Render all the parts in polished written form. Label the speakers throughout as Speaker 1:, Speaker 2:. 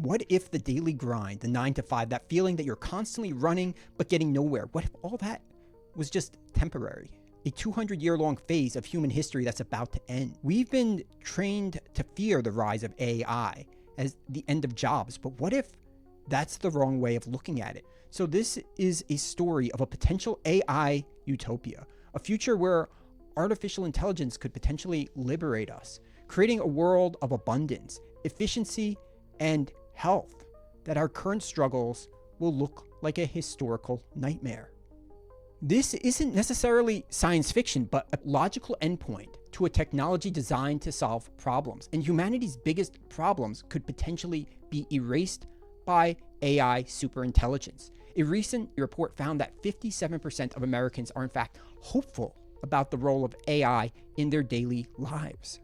Speaker 1: What if the daily grind, the 9 to 5, that feeling that you're constantly running but getting nowhere, what if all that was just temporary? A 200-year-long phase of human history that's about to end. We've been trained to fear the rise of AI as the end of jobs, but what if that's the wrong way of looking at it? So this is a story of a potential AI utopia, a future where artificial intelligence could potentially liberate us, creating a world of abundance, efficiency, and health that our current struggles will look like a historical nightmare. This isn't necessarily science fiction, but a logical endpoint to a technology designed to solve problems. And humanity's biggest problems could potentially be erased by AI superintelligence. A recent report found that 57% of Americans are in fact hopeful about the role of AI in their daily lives.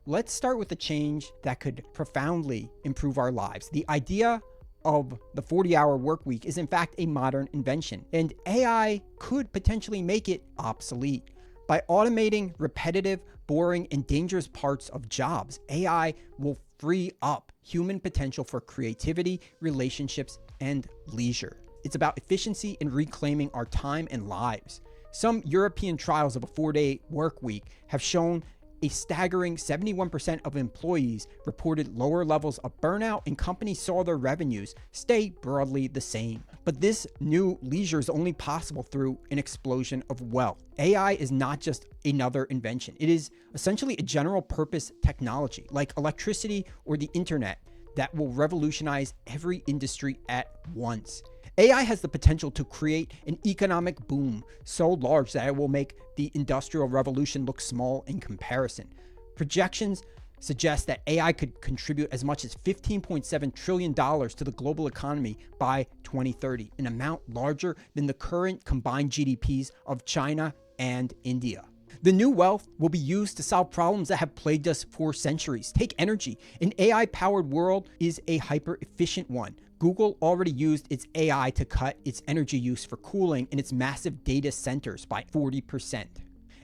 Speaker 1: Let's start with a change that could profoundly improve our lives. The idea of the 40-hour work week is in fact a modern invention, and AI could potentially make it obsolete. By automating repetitive, boring, and dangerous parts of jobs, AI will free up human potential for creativity, relationships, and leisure. It's about efficiency and reclaiming our time and lives. Some European trials of a 4-day work week have shown a staggering 71% of employees reported lower levels of burnout, and companies saw their revenues stay broadly the same. But this new leisure is only possible through an explosion of wealth. AI is not just another invention. It is essentially a general purpose technology like electricity or the internet that will revolutionize every industry at once. AI has the potential to create an economic boom so large that it will make the Industrial Revolution look small in comparison. Projections suggest that AI could contribute as much as $15.7 trillion to the global economy by 2030, an amount larger than the current combined GDPs of China and India. The new wealth will be used to solve problems that have plagued us for centuries. Take energy. An AI-powered world is a hyper-efficient one. Google already used its AI to cut its energy use for cooling in its massive data centers by 40%.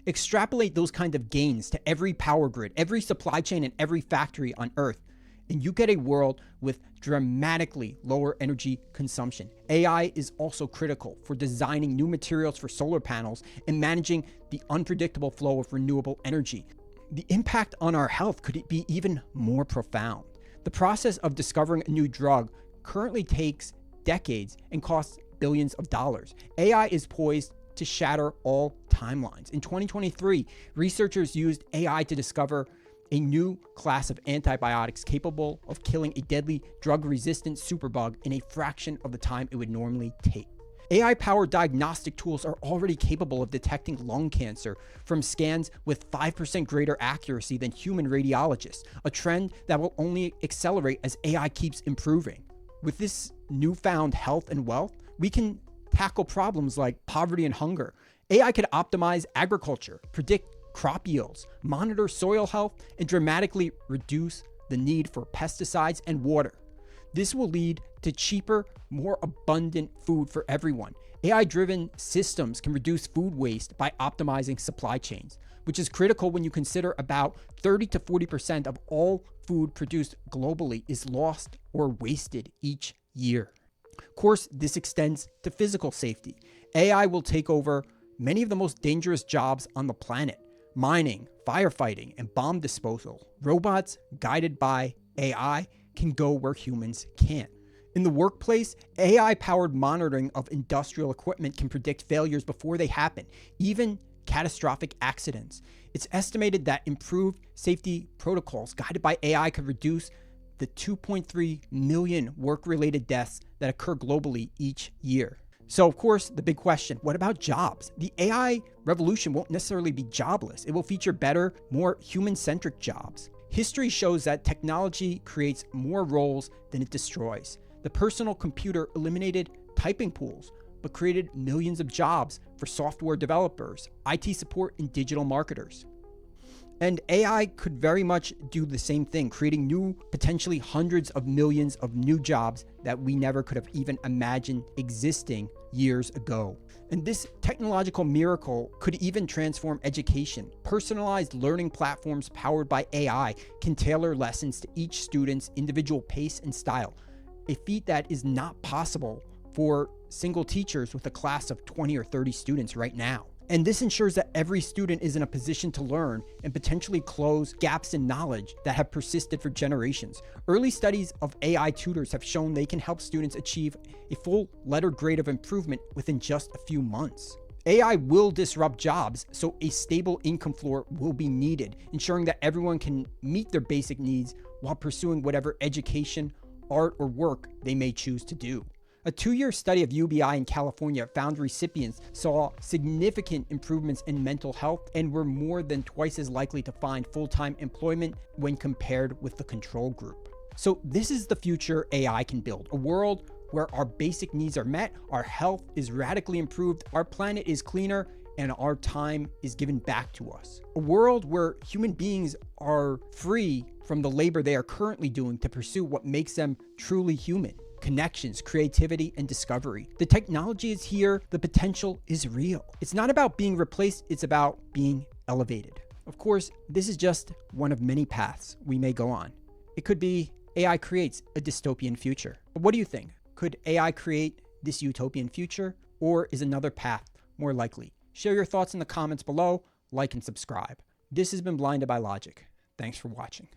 Speaker 1: Extrapolate those kind of gains to every power grid, every supply chain, and every factory on Earth, and you get a world with dramatically lower energy consumption. AI is also critical for designing new materials for solar panels and managing the unpredictable flow of renewable energy. The impact on our health could be even more profound. The process of discovering a new drug currently takes decades and costs billions of dollars. AI is poised to shatter all timelines. In 2023, researchers used AI to discover a new class of antibiotics capable of killing a deadly drug-resistant superbug in a fraction of the time it would normally take. AI-powered diagnostic tools are already capable of detecting lung cancer from scans with 5% greater accuracy than human radiologists, a trend that will only accelerate as AI keeps improving. With this newfound health and wealth, we can tackle problems like poverty and hunger. AI could optimize agriculture, predict crop yields, monitor soil health, and dramatically reduce the need for pesticides and water. This will lead to cheaper, more abundant food for everyone. AI-driven systems can reduce food waste by optimizing supply chains, which is critical when you consider about 30 to 40% of all food produced globally is lost or wasted each year. Of course, this extends to physical safety. AI will take over many of the most dangerous jobs on the planet: mining, firefighting, and bomb disposal. Robots guided by AI can go where humans can't. In the workplace, AI-powered monitoring of industrial equipment can predict failures before they happen, even catastrophic accidents. It's estimated that improved safety protocols guided by AI could reduce the 2.3 million work-related deaths that occur globally each year. So, of course, the big question, what about jobs? The AI revolution won't necessarily be jobless. It will feature better, more human-centric jobs. History shows that technology creates more roles than it destroys. The personal computer eliminated typing pools, but created millions of jobs for software developers, IT support, and digital marketers. And AI could very much do the same thing, creating new, potentially hundreds of millions of new jobs that we never could have even imagined existing years ago. And this technological miracle could even transform education. Personalized learning platforms powered by AI can tailor lessons to each student's individual pace and style, a feat that is not possible for single teachers with a class of 20 or 30 students right now. And this ensures that every student is in a position to learn and potentially close gaps in knowledge that have persisted for generations. Early studies of AI tutors have shown they can help students achieve a full letter grade of improvement within just a few months. AI will disrupt jobs, so a stable income floor will be needed, ensuring that everyone can meet their basic needs while pursuing whatever education, art, or work they may choose to do. A 2-year study of UBI in California found recipients saw significant improvements in mental health and were more than twice as likely to find full-time employment when compared with the control group. So this is the future AI can build, a world where our basic needs are met, our health is radically improved, our planet is cleaner, and our time is given back to us. A world where human beings are free from the labor they are currently doing to pursue what makes them truly human. Connections, creativity, and discovery. The technology is here, the potential is real. It's not about being replaced, it's about being elevated. Of course, this is just one of many paths we may go on. It could be AI creates a dystopian future. But what do you think? Could AI create this utopian future, or is another path more likely? Share your thoughts in the comments below, like and subscribe. This has been Blinded by Logic. Thanks for watching.